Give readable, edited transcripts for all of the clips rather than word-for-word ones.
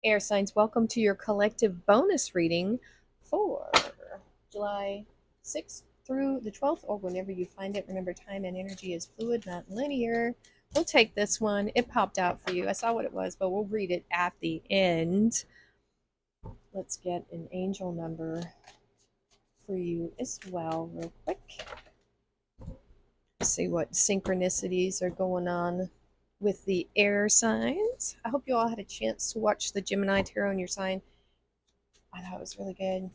Air signs, welcome to your collective bonus reading for July 6th through the 12th, or whenever you find it. Remember, time and energy is fluid, not linear. We'll take this one. It popped out for you. I saw what it was, but we'll read it at the end. Let's get an angel number for you as well, real quick. See what synchronicities are going on with the air signs. I hope you all had a chance to watch the Gemini tarot in your sign. I thought it was really good.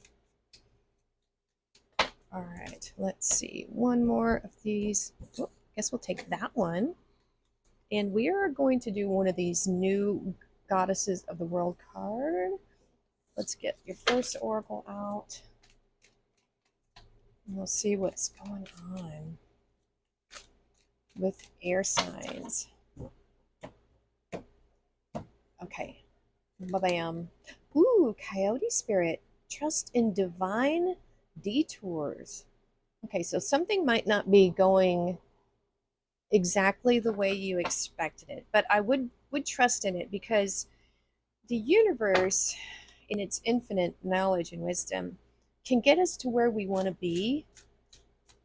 All right, let's see. One more of these. Oh, I guess we'll take that one. And we are going to do one of these new Goddesses of the World card. Let's get your first oracle out. And we'll see what's going on with air signs. Okay. Ba-bam. Ooh, Coyote Spirit. Trust in divine detours. Okay, so something might not be going exactly the way you expected it, but I would trust in it because the universe, in its infinite knowledge and wisdom, can get us to where we want to be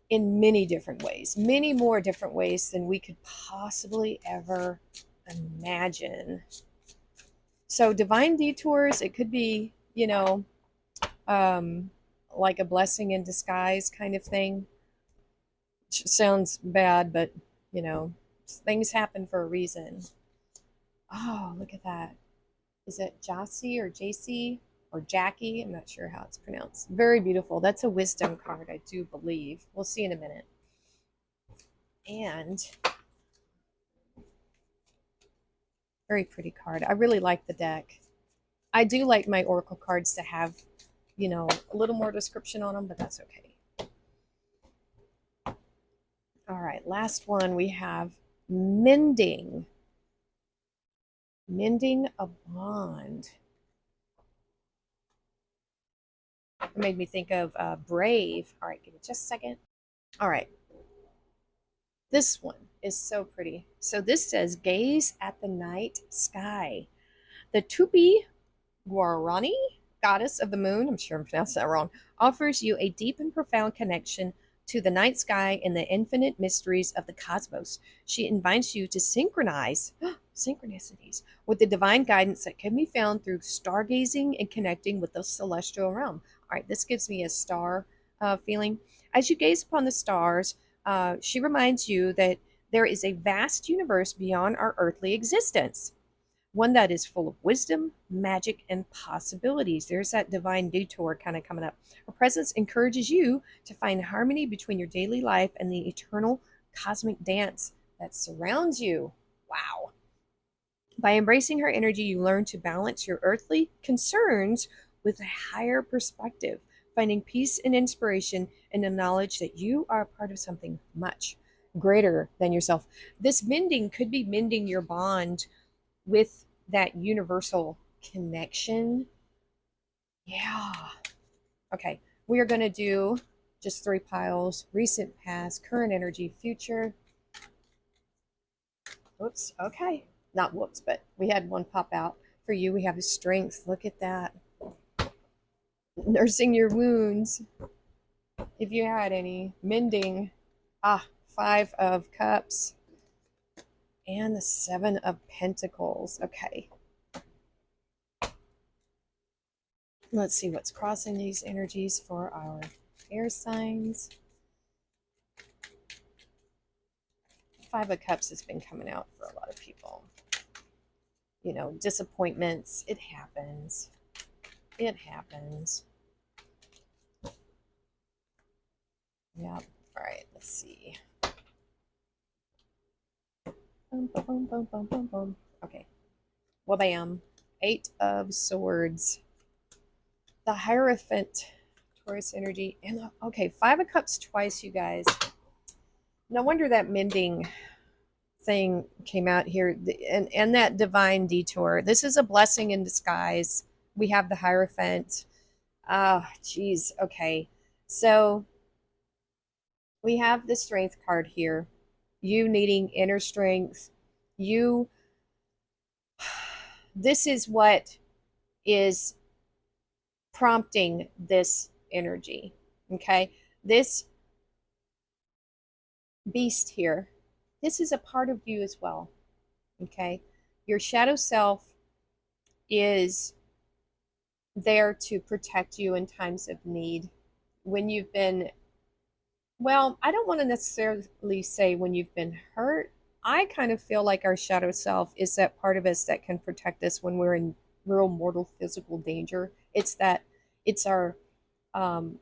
in many different ways, many more different ways than we could possibly ever imagine. So divine detours, it could be, um, like a blessing in disguise kind of thing. Which sounds bad, but you know, things happen for a reason. Oh, look at that. Is it Jossie or JC or Jackie? I'm not sure how it's pronounced. Very beautiful. That's a wisdom card, I do believe. We'll see in a minute. And very pretty card. I really like the deck. I do like my oracle cards to have, a little more description on them, but that's okay. All right, last one we have mending. Mending a bond. It made me think of Brave. All right, give me just a second. All right, this one is so pretty. So this says, gaze at the night sky. The Tupi Guarani, goddess of the moon, I'm sure I'm pronouncing that wrong, offers you a deep and profound connection to the night sky and the infinite mysteries of the cosmos. She invites you to synchronize synchronicities with the divine guidance that can be found through stargazing and connecting with the celestial realm. All right, this gives me a star feeling. As you gaze upon the stars, she reminds you that there is a vast universe beyond our earthly existence, one that is full of wisdom, magic, and possibilities. There's that divine detour kind of coming up. Her presence encourages you to find harmony between your daily life and the eternal cosmic dance that surrounds you. Wow. By embracing her energy, you learn to balance your earthly concerns with a higher perspective, finding peace and inspiration in the knowledge that you are a part of something much greater than yourself. This mending could be mending your bond with that universal connection. Yeah. Okay. We are going to do just 3 piles: recent, past, current energy, future. Whoops. Okay. Not whoops, but we had one pop out. For you, we have a strength. Look at that. Nursing your wounds, if you had any. Mending. 5 of cups. And the 7 of pentacles. Okay. Let's see what's crossing these energies for our air signs. 5 of Cups has been coming out for a lot of people. Disappointments. It happens. It happens. Yeah. All right. Let's see. Boom, boom, boom, boom, boom, boom. Okay. Wabam. 8 of Swords. The Hierophant. Taurus energy. And okay, 5 of Cups twice, you guys. No wonder that mending thing came out here, and that divine detour. This is a blessing in disguise. We have the Hierophant. Geez. Okay. So we have the Strength card here. You needing inner strength. This is what is prompting this energy. Okay, this beast here, this is a part of you as well. Okay, your shadow self is there to protect you in times of need. When you've been, well, I don't want to necessarily say when you've been hurt. I kind of feel like our shadow self is that part of us that can protect us when we're in real mortal physical danger. It's our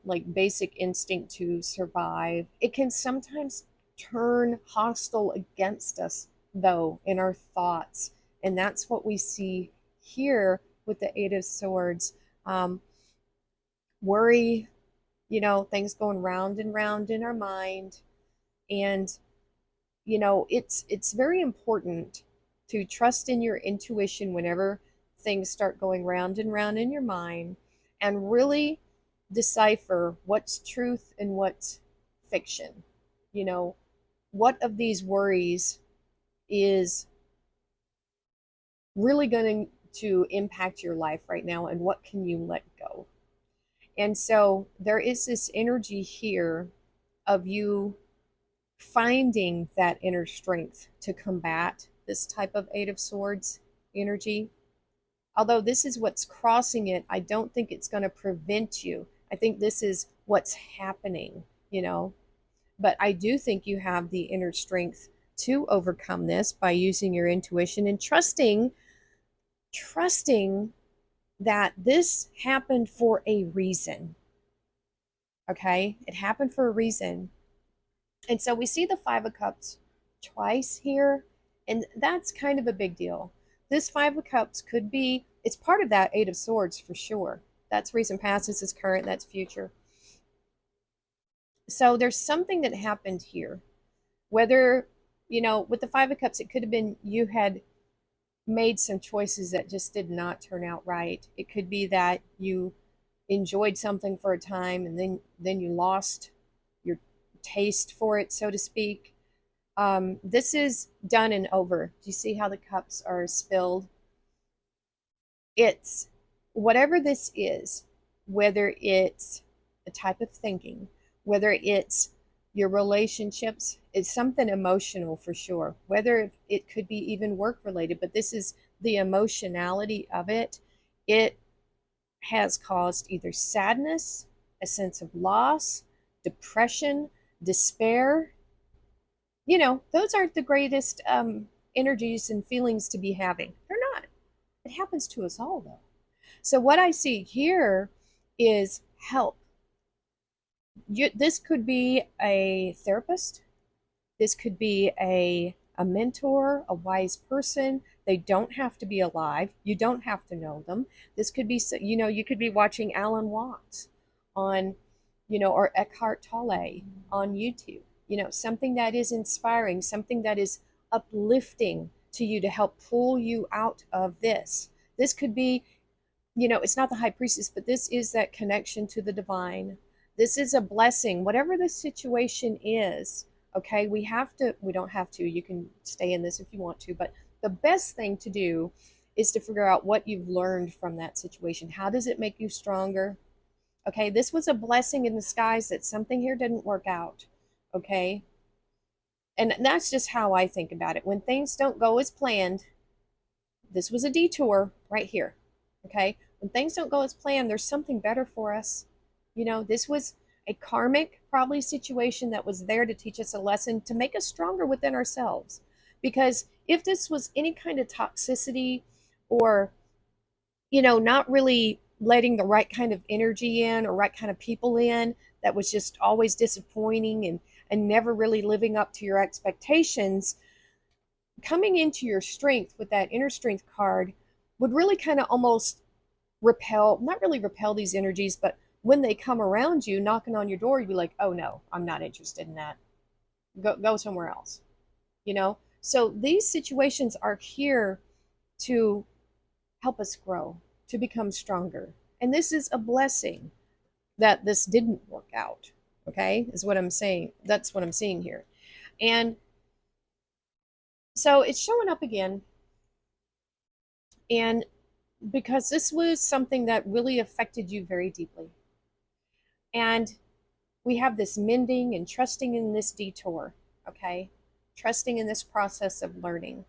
like basic instinct to survive. It can sometimes turn hostile against us, though, in our thoughts. And that's what we see here with the Eight of Swords. Um, Worry, things going round and round in our mind. And, it's very important to trust in your intuition whenever things start going round and round in your mind, and really decipher what's truth and what's fiction. You know, what of these worries is really going to impact your life right now, and what can you let go? And so there is this energy here of you finding that inner strength to combat this type of Eight of Swords energy. Although this is what's crossing it, I don't think it's going to prevent you. I think this is what's happening, you know. But I do think you have the inner strength to overcome this by using your intuition and trusting that this happened for a reason. Okay? It happened for a reason. And so we see the Five of Cups twice here, and that's kind of a big deal. This Five of Cups could be, it's part of that Eight of Swords for sure. That's recent past, this is current, that's future. So there's something that happened here. Whether, with the Five of Cups, it could have been you had made some choices that just did not turn out right. It could be that you enjoyed something for a time and then you lost your taste for it, so to speak. This is done and over. Do you see how the cups are spilled? It's whatever this is, whether it's a type of thinking, whether it's your relationships, it's something emotional for sure. Whether it could be even work related, but this is the emotionality of it. It has caused either sadness, a sense of loss, depression, despair. Those aren't the greatest energies and feelings to be having. They're not. It happens to us all, though. So what I see here is help. This could be a therapist. This could be a mentor, a wise person. They don't have to be alive. You don't have to know them. This could be, you could be watching Alan Watts on, or Eckhart Tolle on YouTube. Something that is inspiring, something that is uplifting to you to help pull you out of this. This could be, it's not the high priestess, but this is that connection to the divine. This is a blessing, whatever the situation is. Okay, we don't have to, you can stay in this if you want to, but the best thing to do is to figure out what you've learned from that situation. How does it make you stronger? Okay, this was a blessing in disguise that something here didn't work out. Okay, and that's just how I think about it. When things don't go as planned, this was a detour right here. Okay, when things don't go as planned, there's something better for us. This was a karmic probably situation that was there to teach us a lesson, to make us stronger within ourselves. Because if this was any kind of toxicity, or not really letting the right kind of energy in or right kind of people in, that was just always disappointing and never really living up to your expectations, coming into your strength with that inner strength card would really kind of almost not really repel these energies, but when they come around you, knocking on your door, you'd be like, oh no, I'm not interested in that. Go somewhere else. So these situations are here to help us grow, to become stronger. And this is a blessing that this didn't work out. Okay, is what I'm saying. That's what I'm seeing here. And so it's showing up again. And because this was something that really affected you very deeply. And we have this mending and trusting in this detour, okay? Trusting in this process of learning.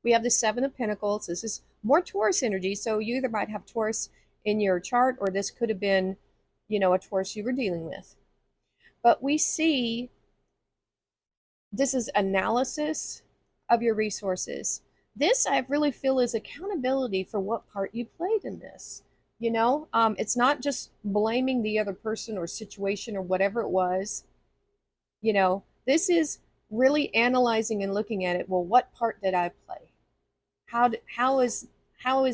We have the Seven of Pentacles. This is more Taurus energy. So you either might have Taurus in your chart, or this could have been, a Taurus you were dealing with. But we see this is analysis of your resources. This I really feel is accountability for what part you played in this. It's not just blaming the other person or situation or whatever it was. This is really analyzing and looking at it. Well, what part did I play? How is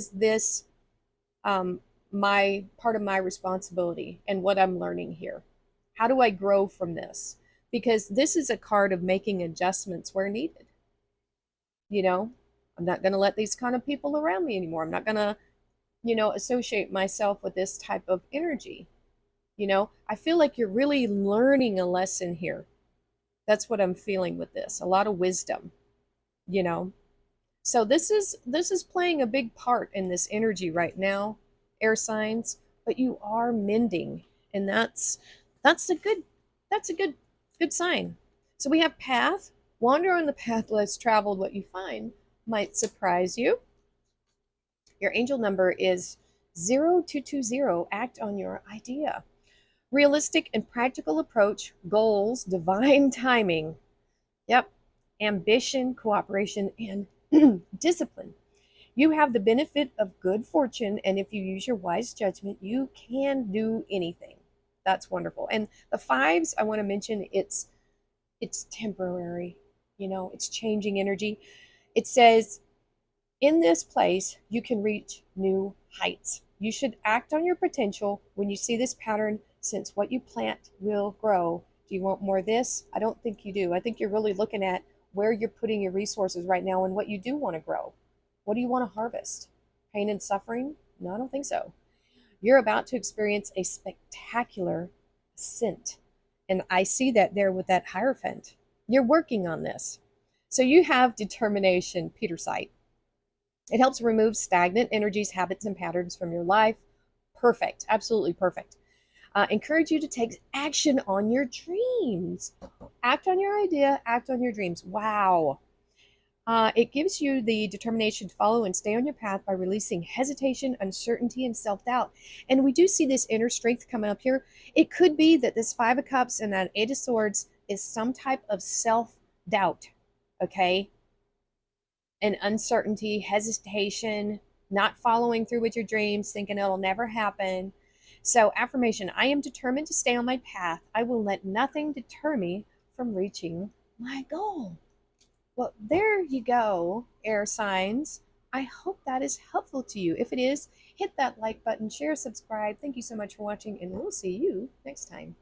this um, my part of my responsibility and what I'm learning here? How do I grow from this? Because this is a card of making adjustments where needed. You know, I'm not going to let these kind of people around me anymore. I'm not going to, associate myself with this type of energy. I feel like you're really learning a lesson here. That's what I'm feeling with this. A lot of wisdom, you know. So this is playing a big part in this energy right now, air signs, but you are mending, and that's a good sign. So we have path. Wander on the path less traveled. What you find might surprise you. Your angel number is 0220. Act on your idea. Realistic and practical approach, goals, divine timing. Yep. Ambition, cooperation, and discipline. You have the benefit of good fortune, and if you use your wise judgment, you can do anything. That's wonderful. And the fives, I want to mention, it's temporary. It's changing energy. It says, in this place, you can reach new heights. You should act on your potential when you see this pattern, since what you plant will grow. Do you want more of this? I don't think you do. I think you're really looking at where you're putting your resources right now and what you do want to grow. What do you want to harvest? Pain and suffering? No, I don't think so. You're about to experience a spectacular ascent. And I see that there with that Hierophant. You're working on this. So you have determination, Peter Sight. It helps remove stagnant energies, habits, and patterns from your life. Perfect. Absolutely perfect. Encourage you to take action on your dreams. Act on your idea, act on your dreams. Wow. It gives you the determination to follow and stay on your path by releasing hesitation, uncertainty, and self doubt. And we do see this inner strength coming up here. It could be that this Five of Cups and that Eight of Swords is some type of self doubt, okay? And uncertainty, hesitation, not following through with your dreams, thinking it'll never happen. So, affirmation: I am determined to stay on my path. I will let nothing deter me from reaching my goal. Well, there you go, air signs. I hope that is helpful to you. If it is, hit that like button, share, subscribe. Thank you so much for watching, and we'll see you next time.